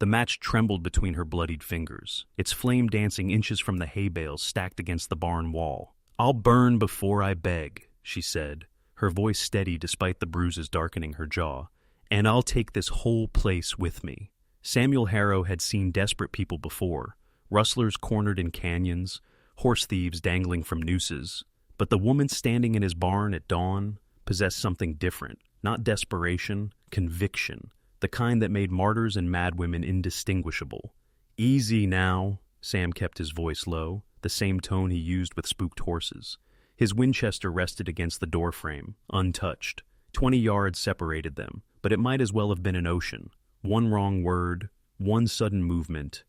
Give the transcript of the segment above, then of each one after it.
The match trembled between her bloodied fingers, its flame dancing inches from the hay bales stacked against the barn wall. "I'll burn before I beg," she said, her voice steady despite the bruises darkening her jaw. "And I'll take this whole place with me." Samuel Harrow had seen desperate people before, rustlers cornered in canyons, horse thieves dangling from nooses. But the woman standing in his barn at dawn possessed something different, not desperation, conviction, the kind that made martyrs and madwomen indistinguishable. "Easy now," Sam kept his voice low, the same tone he used with spooked horses. His Winchester rested against the doorframe, untouched. 20 yards separated them, but it might as well have been an ocean. One wrong word, one sudden movement,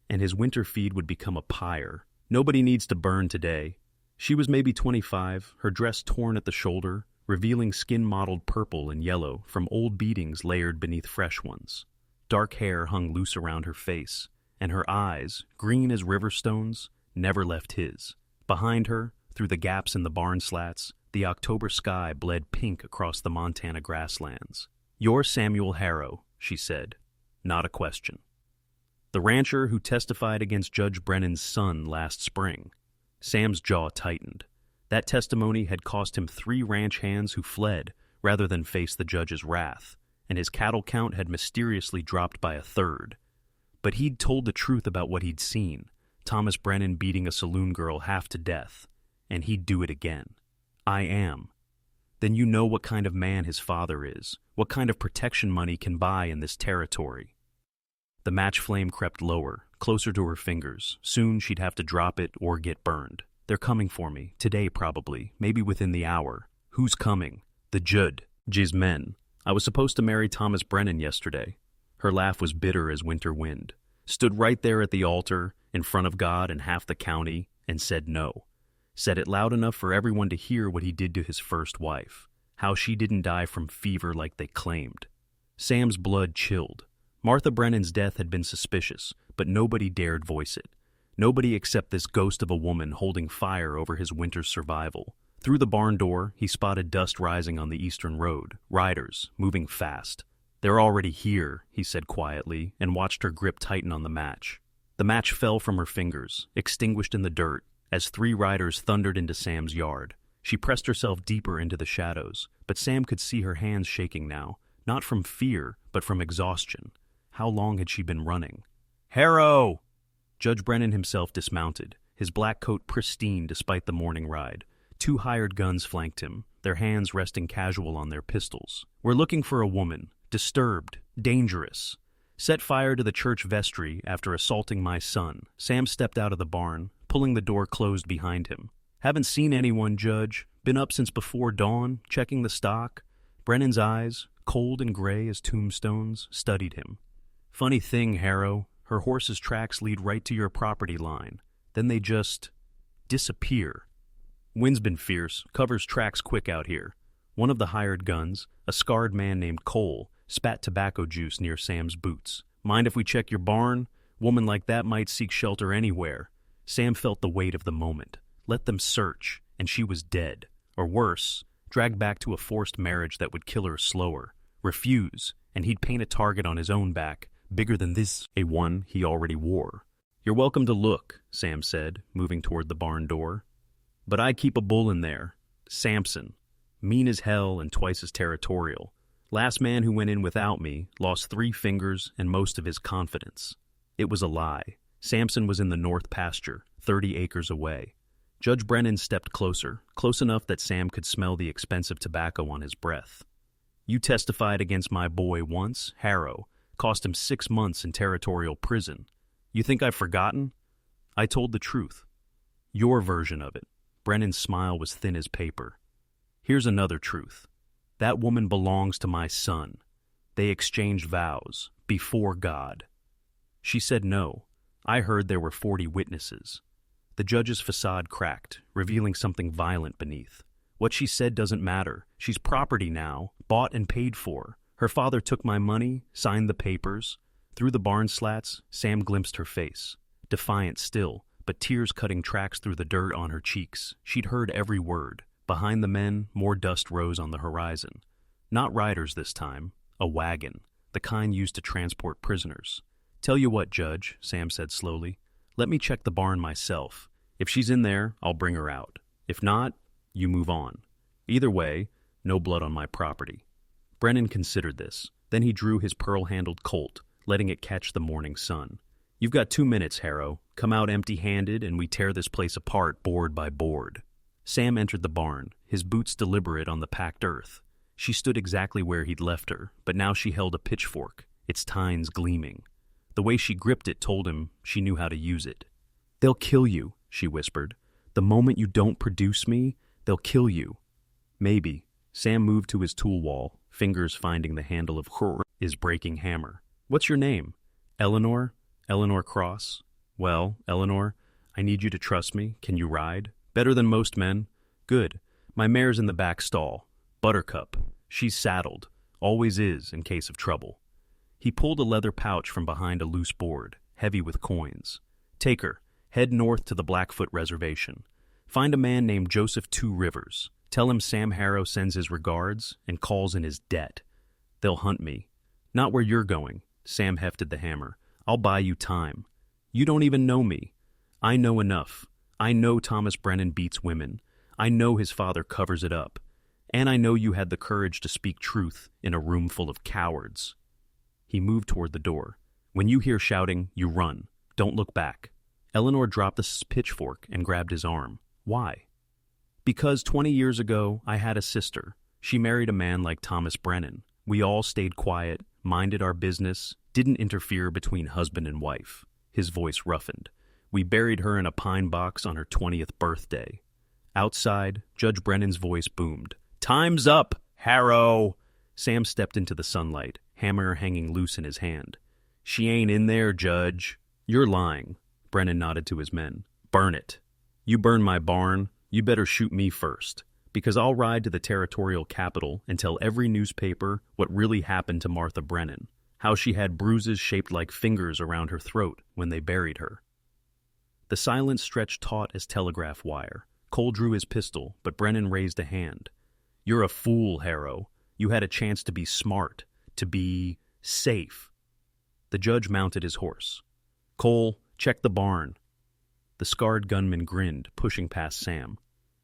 and his winter feed would become a pyre. Nobody needs to burn today. She was maybe 25, her dress torn at the shoulder, revealing skin mottled purple and yellow from old beatings layered beneath fresh ones. Dark hair hung loose around her face, and her eyes, green as river stones, never left his. Behind her, through the gaps in the barn slats, the October sky bled pink across the Montana grasslands. "You're Samuel Harrow," she said, not a question. The rancher who testified against Judge Brennan's son last spring. Sam's jaw tightened. That testimony had cost him 3 ranch hands who fled rather than face the judge's wrath, and his cattle count had mysteriously dropped by 1/3. But he'd told the truth about what he'd seen, Thomas Brennan beating a saloon girl half to death, and he'd do it again. "I am." Then you know what kind of man his father is, what kind of protection money can buy in this territory. The match flame crept lower, closer to her fingers. Soon she'd have to drop it or get burned. "They're coming for me, today probably, maybe within the hour." "Who's coming?" "The Judge's men. I was supposed to marry Thomas Brennan yesterday." Her laugh was bitter as winter wind. "Stood right there at the altar, in front of God and half the county, and said no. Said it loud enough for everyone to hear what he did to his first wife, how she didn't die from fever like they claimed." Sam's blood chilled. Martha Brennan's death had been suspicious, but nobody dared voice it. Nobody except this ghost of a woman holding fire over his winter's survival. Through the barn door, he spotted dust rising on the eastern road, riders, moving fast. "They're already here," he said quietly, and watched her grip tighten on the match. The match fell from her fingers, extinguished in the dirt, as 3 riders thundered into Sam's yard. She pressed herself deeper into the shadows, but Sam could see her hands shaking now, not from fear, but from exhaustion. How long had she been running? "Harrow!" Judge Brennan himself dismounted, his black coat pristine despite the morning ride. 2 hired guns flanked him, their hands resting casual on their pistols. "We're looking for a woman, disturbed, dangerous. Set fire to the church vestry after assaulting my son." Sam stepped out of the barn, pulling the door closed behind him. "Haven't seen anyone, Judge. Been up since before dawn, checking the stock." Brennan's eyes, cold and gray as tombstones, studied him. "Funny thing, Harrow. Her horse's tracks lead right to your property line. Then they just disappear. Wind's been fierce, covers tracks quick out here." One of the hired guns, a scarred man named Cole, spat tobacco juice near Sam's boots. "Mind if we check your barn? Woman like that might seek shelter anywhere." Sam felt the weight of the moment. Let them search, and she was dead. Or worse, dragged back to a forced marriage that would kill her slower. Refuse, and he'd paint a target on his own back, bigger than this, a one he already wore. "You're welcome to look," Sam said, moving toward the barn door. "But I keep a bull in there. Samson. Mean as hell and twice as territorial. Last man who went in without me lost 3 fingers and most of his confidence." It was a lie. Samson was in the north pasture, 30 acres away. Judge Brennan stepped closer, close enough that Sam could smell the expensive tobacco on his breath. "You testified against my boy once, Harrow. Cost him 6 months in territorial prison. You think I've forgotten? I told the truth. Your version of it." Brennan's smile was thin as paper. "Here's another truth. That woman belongs to my son. They exchanged vows, before God." She said no. I heard there were 40 witnesses. The judge's facade cracked, revealing something violent beneath. "What she said doesn't matter. She's property now, bought and paid for. Her father took my money, signed the papers." Through the barn slats, Sam glimpsed her face. Defiant still, but tears cutting tracks through the dirt on her cheeks. She'd heard every word. Behind the men, more dust rose on the horizon. Not riders this time. A wagon, the kind used to transport prisoners. Tell you what, Judge, Sam said slowly. Let me check the barn myself. If she's in there, I'll bring her out. If not, you move on. Either way, no blood on my property. Brennan considered this. Then he drew his pearl-handled Colt, letting it catch the morning sun. You've got 2 minutes, Harrow. Come out empty-handed and we tear this place apart board by board. Sam entered the barn, his boots deliberate on the packed earth. She stood exactly where he'd left her, but now she held a pitchfork, its tines gleaming. The way she gripped it told him she knew how to use it. They'll kill you, she whispered. The moment you don't produce me, they'll kill you. Maybe. Sam moved to his tool wall, fingers finding the handle of his breaking hammer. What's your name? Eleanor? Eleanor Cross? Well, Eleanor, I need you to trust me. Can you ride? Better than most men. Good. My mare's in the back stall. Buttercup. She's saddled. Always is, in case of trouble. He pulled a leather pouch from behind a loose board, heavy with coins. Take her. Head north to the Blackfoot Reservation. Find a man named Joseph Two Rivers. Tell him Sam Harrow sends his regards and calls in his debt. They'll hunt me. Not where you're going. Sam hefted the hammer. I'll buy you time. You don't even know me. I know enough. I know Thomas Brennan beats women. I know his father covers it up. And I know you had the courage to speak truth in a room full of cowards. He moved toward the door. When you hear shouting, you run. Don't look back. Eleanor dropped the pitchfork and grabbed his arm. Why? Because 20 years ago, I had a sister. She married a man like Thomas Brennan. We all stayed quiet, minded our business, didn't interfere between husband and wife. His voice roughened. We buried her in a pine box on her 20th birthday. Outside, Judge Brennan's voice boomed. Time's up, Harrow! Sam stepped into the sunlight, hammer hanging loose in his hand. She ain't in there, Judge. You're lying. Brennan nodded to his men. Burn it. You burn my barn, you better shoot me first, because I'll ride to the territorial capital and tell every newspaper what really happened to Martha Brennan, how she had bruises shaped like fingers around her throat when they buried her. The silence stretched taut as telegraph wire. Cole drew his pistol, but Brennan raised a hand. You're a fool, Harrow. You had a chance to be smart, to be safe. The judge mounted his horse. Cole, check the barn. The scarred gunman grinned, pushing past Sam.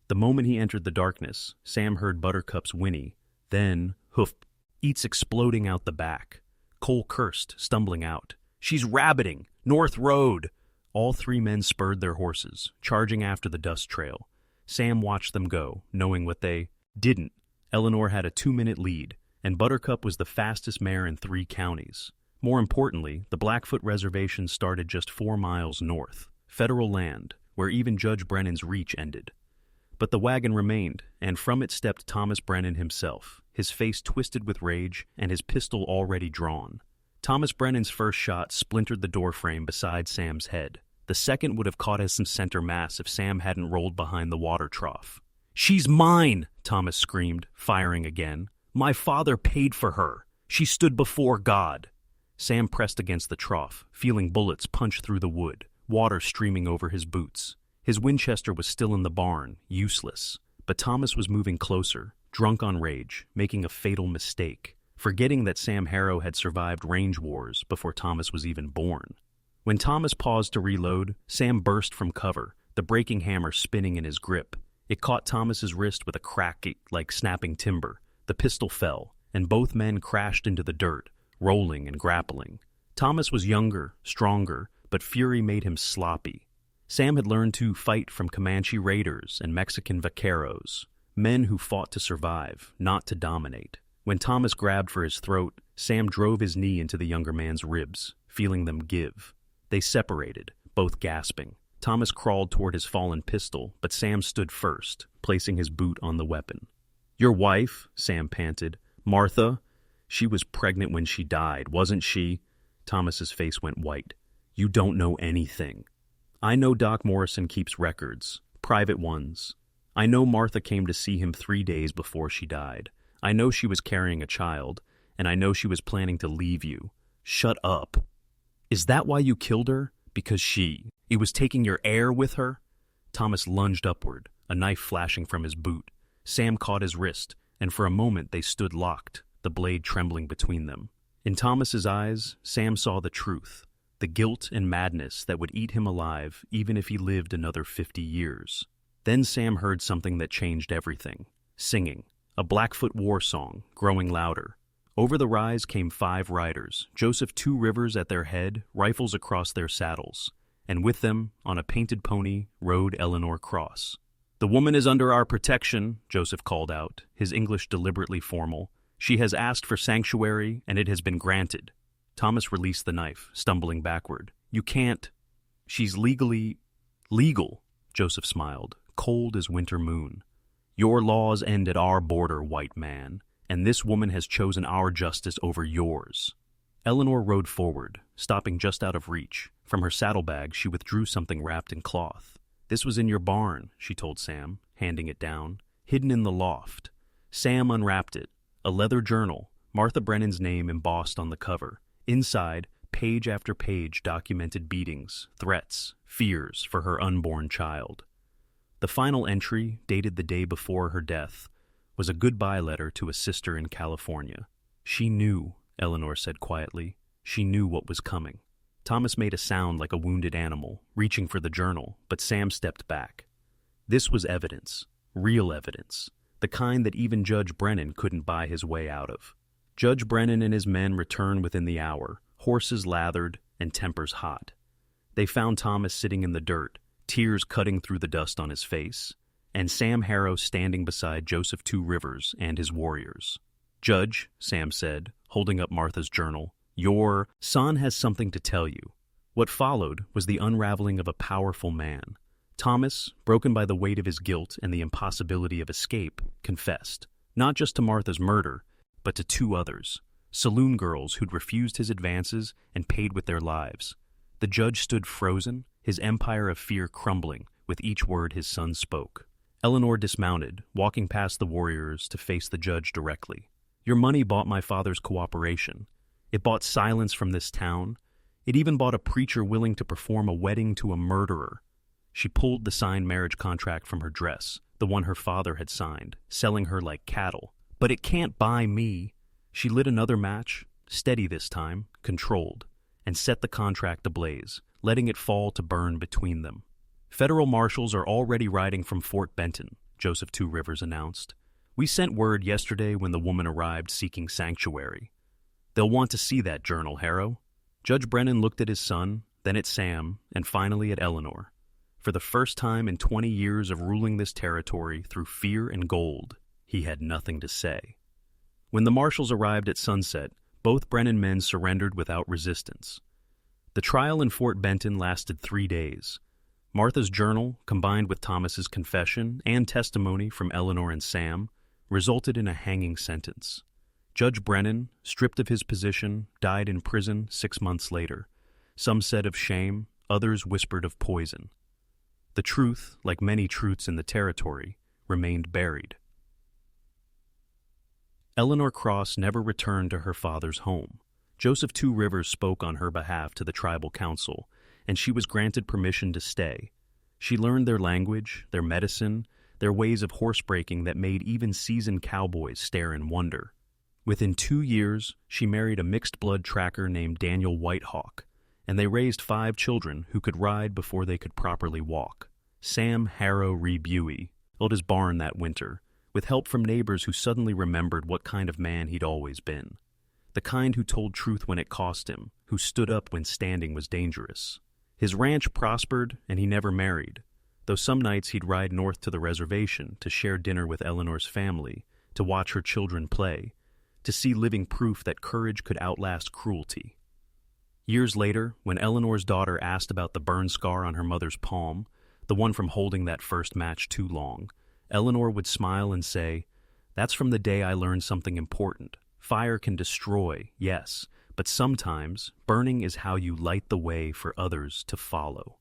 The moment he entered the darkness, Sam heard Buttercup's whinny, then hoof, eats exploding out the back. Cole cursed, stumbling out. She's rabbiting! North Road! All 3 men spurred their horses, charging after the dust trail. Sam watched them go, knowing what they didn't. Eleanor had a 2-minute lead, and Buttercup was the fastest mare in 3 counties. More importantly, the Blackfoot Reservation started just 4 miles north, federal land, where even Judge Brennan's reach ended. But the wagon remained, and from it stepped Thomas Brennan himself, his face twisted with rage and his pistol already drawn. Thomas Brennan's first shot splintered the doorframe beside Sam's head. The second would have caught his center mass if Sam hadn't rolled behind the water trough. She's mine, Thomas screamed, firing again. My father paid for her. She stood before God. Sam pressed against the trough, feeling bullets punch through the wood, water streaming over his boots. His Winchester was still in the barn, useless. But Thomas was moving closer, drunk on rage, making a fatal mistake, forgetting that Sam Harrow had survived range wars before Thomas was even born. When Thomas paused to reload, Sam burst from cover, the breaking hammer spinning in his grip. It caught Thomas's wrist with a crack like snapping timber. The pistol fell, and both men crashed into the dirt, rolling and grappling. Thomas was younger, stronger, but fury made him sloppy. Sam had learned to fight from Comanche raiders and Mexican vaqueros, men who fought to survive, not to dominate. When Thomas grabbed for his throat, Sam drove his knee into the younger man's ribs, feeling them give. They separated, both gasping. Thomas crawled toward his fallen pistol, but Sam stood first, placing his boot on the weapon. Your wife, Sam panted. Martha? She was pregnant when she died, wasn't she? Thomas's face went white. You don't know anything. I know Doc Morrison keeps records, private ones. I know Martha came to see him 3 days before she died. I know she was carrying a child, and I know she was planning to leave you. Shut up. Is that why you killed her? Because she was taking your air with her? Thomas lunged upward, a knife flashing from his boot. Sam caught his wrist, and for a moment they stood locked, the blade trembling between them. In Thomas's eyes, Sam saw the truth. the guilt and madness that would eat him alive even if he lived another 50 years. Then Sam heard something that changed everything. Singing. A Blackfoot war song, growing louder. Over the rise came 5 riders, Joseph Two Rivers at their head, rifles across their saddles. And with them, on a painted pony, rode Eleanor Cross. "The woman is under our protection," Joseph called out, his English deliberately formal. "She has asked for sanctuary, and it has been granted." Thomas released the knife, stumbling backward. "You can't." "She's legally—" "Legal," Joseph smiled, cold as winter moon. "Your laws end at our border, white man, and this woman has chosen our justice over yours." Eleanor rode forward, stopping just out of reach. From her saddlebag, she withdrew something wrapped in cloth. "This was in your barn," she told Sam, handing it down. "Hidden in the loft." Sam unwrapped it. A leather journal, Martha Brennan's name embossed on the cover. Inside, page after page documented beatings, threats, fears for her unborn child. The final entry, dated the day before her death, was a goodbye letter to a sister in California. "She knew," Eleanor said quietly. "She knew what was coming." Thomas made a sound like a wounded animal, reaching for the journal, but Sam stepped back. This was evidence, real evidence, the kind that even Judge Brennan couldn't buy his way out of. Judge Brennan and his men returned within the hour, horses lathered and tempers hot. They found Thomas sitting in the dirt, tears cutting through the dust on his face, and Sam Harrow standing beside Joseph Two Rivers and his warriors. "Judge," Sam said, holding up Martha's journal, "your son has something to tell you." What followed was the unraveling of a powerful man. Thomas, broken by the weight of his guilt and the impossibility of escape, confessed, not just to Martha's murder, but to 2 others, saloon girls who'd refused his advances and paid with their lives. The judge stood frozen, his empire of fear crumbling with each word his son spoke. Eleanor dismounted, walking past the warriors to face the judge directly. "Your money bought my father's cooperation. It bought silence from this town. It even bought a preacher willing to perform a wedding to a murderer." She pulled the signed marriage contract from her dress, the one her father had signed, selling her like cattle. "But it can't buy me." She lit another match, steady this time, controlled, and set the contract ablaze, letting it fall to burn between them. "Federal marshals are already riding from Fort Benton," Joseph Two Rivers announced. "We sent word yesterday when the woman arrived seeking sanctuary. They'll want to see that journal, Harrow." Judge Brennan looked at his son, then at Sam, and finally at Eleanor. For the first time in 20 years of ruling this territory through fear and gold, he had nothing to say. When the marshals arrived at sunset, both Brennan men surrendered without resistance. The trial in Fort Benton lasted 3 days. Martha's journal, combined with Thomas's confession and testimony from Eleanor and Sam, resulted in a hanging sentence. Judge Brennan, stripped of his position, died in prison 6 months later. Some said of shame, others whispered of poison. The truth, like many truths in the territory, remained buried. Eleanor Cross never returned to her father's home. Joseph Two Rivers spoke on her behalf to the tribal council, and she was granted permission to stay. She learned their language, their medicine, their ways of horsebreaking that made even seasoned cowboys stare in wonder. Within 2 years, she married a mixed-blood tracker named Daniel Whitehawk, and they raised 5 children who could ride before they could properly walk. Sam Harrow Rebuey built his barn that winter, with help from neighbors who suddenly remembered what kind of man he'd always been. The kind who told truth when it cost him, who stood up when standing was dangerous. His ranch prospered, and he never married, though some nights he'd ride north to the reservation to share dinner with Eleanor's family, to watch her children play, to see living proof that courage could outlast cruelty. Years later, when Eleanor's daughter asked about the burn scar on her mother's palm, the one from holding that first match too long, Eleanor would smile and say, "That's from the day I learned something important. Fire can destroy, yes, but sometimes burning is how you light the way for others to follow."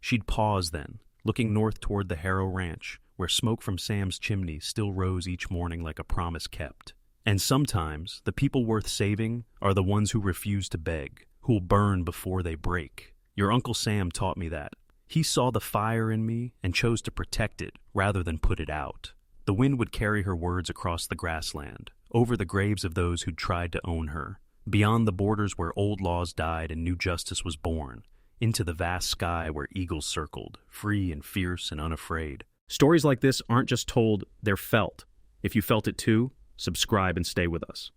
She'd pause then, looking north toward the Harrow Ranch, where smoke from Sam's chimney still rose each morning like a promise kept. And sometimes the people worth saving are the ones who refuse to beg, who'll burn before they break. Your Uncle Sam taught me that. He saw the fire in me and chose to protect it rather than put it out. The wind would carry her words across the grassland, over the graves of those who'd tried to own her, beyond the borders where old laws died and new justice was born, into the vast sky where eagles circled, free and fierce and unafraid. Stories like this aren't just told, they're felt. If you felt it too, subscribe and stay with us.